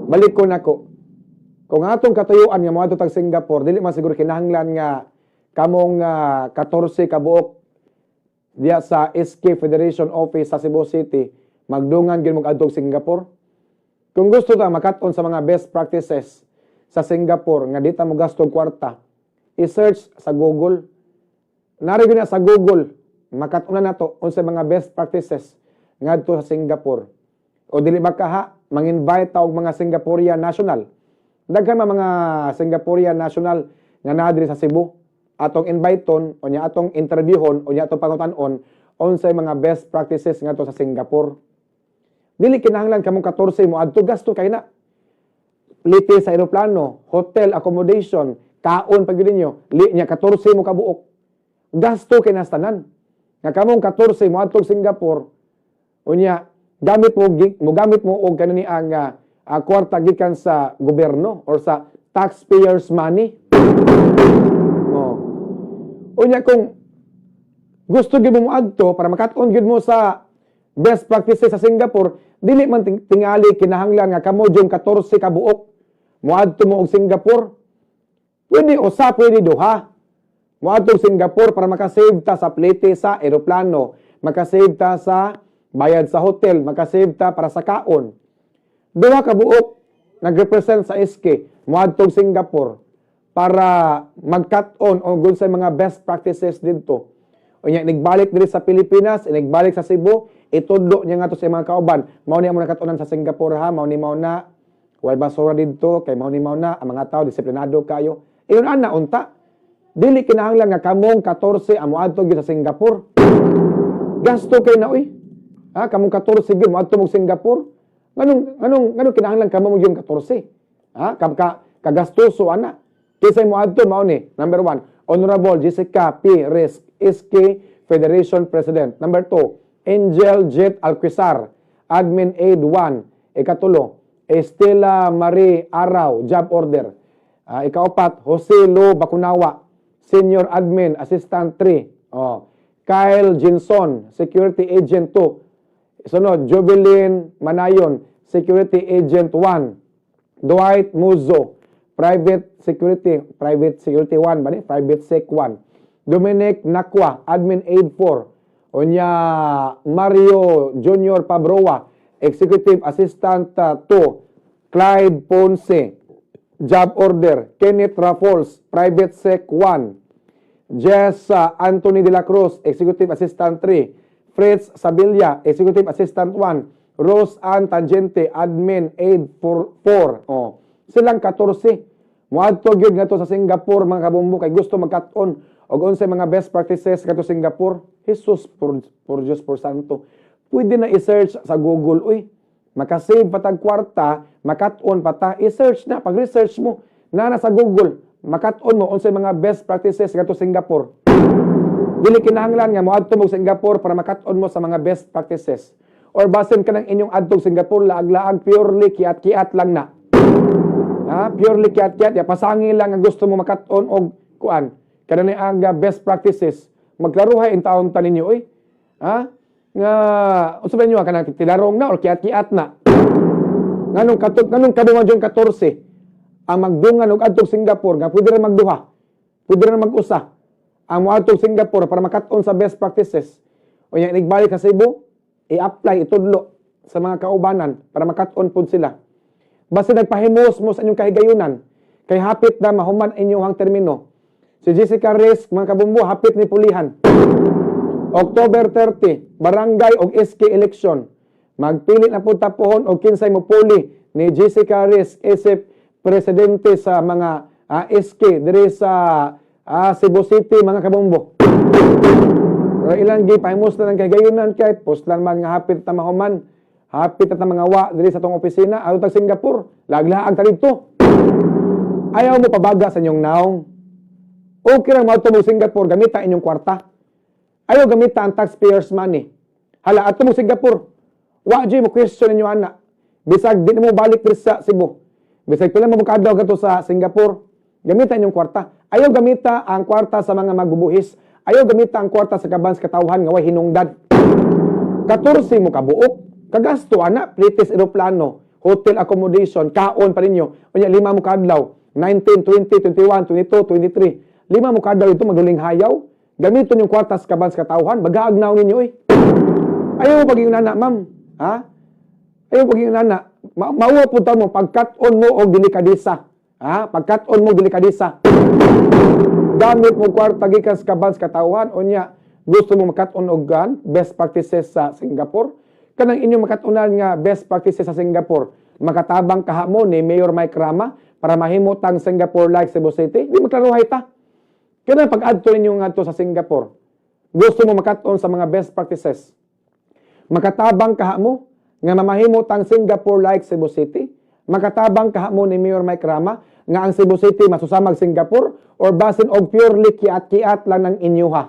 balik ko nako. Kung atong katuyuan nga moadto tag Singapore, dili man siguro kinahanglan nga kamong 14 ka buok diya sa SK Federation Office sa Cebu City magdungan gyud mag-adtog Singapore. Kung gusto ta makat-on sa mga best practices sa Singapore nga dita mo gasto kwarta, i-search sa Google. Nari na sa Google, makat-on na nato unsa mga best practices ngadto sa Singapore. O dili ba kaha mang-invite ta og mga Singaporean national. Daghan mga Singaporean national nga naa diri sa Cebu. Atong inviteon o nya atong interviewon o nya atong pangutan-on unsay mga best practices ngadto sa Singapore. Dili kinahanglan kamong 14 mo adto gasto kay na. Liti sa eroplano, hotel accommodation, kaon pag ninyo, li nya 14 mo kabuok. Gasto kay nastanan. Nga kamong 14 mo adto Singapore unya gamit mo og kanini ang kwarta gikan sa gobyerno or sa taxpayers money. Unya kung gusto gyud mo adto para makat-on gyud mo sa best practices sa Singapore, dili man tingali kinahanglan nga kamo jung 14 ka buok moadto mo og Singapore. Pwede usa, pwede duha. Moadto og Singapore para makasave ta sa plete sa eroplano, makasave ta sa bayad sa hotel, makasave ta para sa kaon. Duha ka buok nagrepresent sa SK moadto og Singapore para mag-cut-on o gun sa mga best practices dito. O niya, nagbalik diri sa Pilipinas, nagbalik sa Cebu, itudlo niya nga to sa mga kauban. Mao niya mo nakatunan sa Singapore ha, mao ni mao na, way basura dito, kay mao ni mao na, ang mga tao disiplinado kayo. Iyon ana unta. Dili kinahanglan nga kamong 14 amo adto gyud sa Singapore. Gasto kay na oy. Ha, kamong 14 gyud mo adto mo Singapore. Nganong kinahanglan kamo mo yung 14? Ha, kagastoso ana. Kisay mo adto mao ni. Number 1, Honorable Jessica P. Risk, SK Federation President. Number 2, Angel Jet Alquizar, Admin Aid 1. Ikatulo, Estela Marie Araw, Job Order. Ikaapat, Jose Lo Bacunawa, Senior Admin Assistant 3. Kyle Jinson, Security Agent 2. Sunod, Jovelyn Manayon, Security Agent 1. Dwight Muzo, Private Security 1 ba ni? Private Sec 1. Dominic Nakwa, Admin Aid 4. Onya Mario Junior Pabroa, Executive Assistant 2. Clyde Ponce, Job Order. Kenneth Raffles, Private Sec 1. Jess Anthony De La Cruz, Executive Assistant 3. Fritz Sabilla, Executive Assistant 1. Rose Ann Tangente, Admin Aid 4. Silang 14. Moadto gyud ngadto sa Singapore mga kabumbo kay gusto magkat-on og unsay mga best practices ngadto Singapore. Jesus por Dios por santo. Pwede na i-search sa Google uy. Makasave patag kwarta, makat-on pata, i-search na pag-research mo na sa Google. Makat-on mo unsay mga best practices ngadto Singapore. Dili kinahanglan nga moadto mo Singapore para makat-on mo sa mga best practices. Or basin ka ng inyong adtog Singapore laag-laag purely kiat-kiat lang na. Ha, purely kiat-kiat, ya pasangi lang ang gusto mo makat-on og kuan. Kanani ang best practices. Maglaruhay in taon ta ninyo oy. Ha? Nga unsa ba niyo kanang tilarong na or kiat-kiat na. Nganong kadungan jung 14 ang magdungan og adtog Singapore nga pwede ra magduha. Pwede ra mag-usa. Ang moadtog Singapore para makat-on sa best practices. O yang nagbalik sa Cebu, i-apply itudlo sa mga kaubanan para makat-on pud sila. Basta nagpahimos mo sa inyong kahigayunan, kay hapit na mahuman inyong termino. Si Jessica Risk, mga kabumbo, hapit ni pulihan. October 30, barangay o SK election. Magpilit na po tapuhon o kinsay mo puli ni Jessica Risk, isip presidente sa mga SK, diri sa Cebu City, mga kabumbo. Pero ilang gipahimos na ng kahigayunan kay postlan man nga hapit na mahuman. Hapit at mga wa diri sa tong opisina ato tag Singapore. Laglaag ta dito. Ayaw mo pabaga sa inyong naong. Okay ra mo mo Singapore gamita inyong kwarta. Ayaw gamita ang taxpayers money. Hala ato mo Singapore. Wa jud mo question ninyo ana. Bisag di mo balik diri sa Cebu. Bisag pila mo kadlaw kadto sa Singapore. Gamita inyong kwarta. Ayaw gamita ang kwarta sa mga magbubuhis. Ayaw gamita ang kwarta sa kabans katawhan nga way hinungdan. 14 mo kabuok. Kagasto ana, latest eroplano, hotel accommodation, kaon pa ninyo. Unya 5 mo kadlaw, 19, 20, 21, 22, 23. 5 mo kadlaw ito magaling hayaw. Gamiton yung kwartas kaban sa katawhan, bagaagnaw ninyo eh. Ayaw mo paging nana, ma'am. Ha? Ayaw paging nana. Mauwa po mo, pagkat-on mo o delikadisa. Ha? Pagkat-on mo delikadisa. Gamit mo kwarta gikas kaban sa katawhan, unya gusto mo makat-on og best practices sa Singapore. Kanang inyong makat-unan nga best practices sa Singapore, makatabang kaha mo ni Mayor Mike Rama para mahimutang Singapore like Cebu City, di magklaruhay ta. Kaya pag-adto ninyo nga to sa Singapore, gusto mo makat-on sa mga best practices, makatabang kaha mo nga mamahimutang Singapore like Cebu City, makatabang kaha mo ni Mayor Mike Rama nga ang Cebu City masusamag Singapore or basin og purely kiat-kiat lang ng inyuha.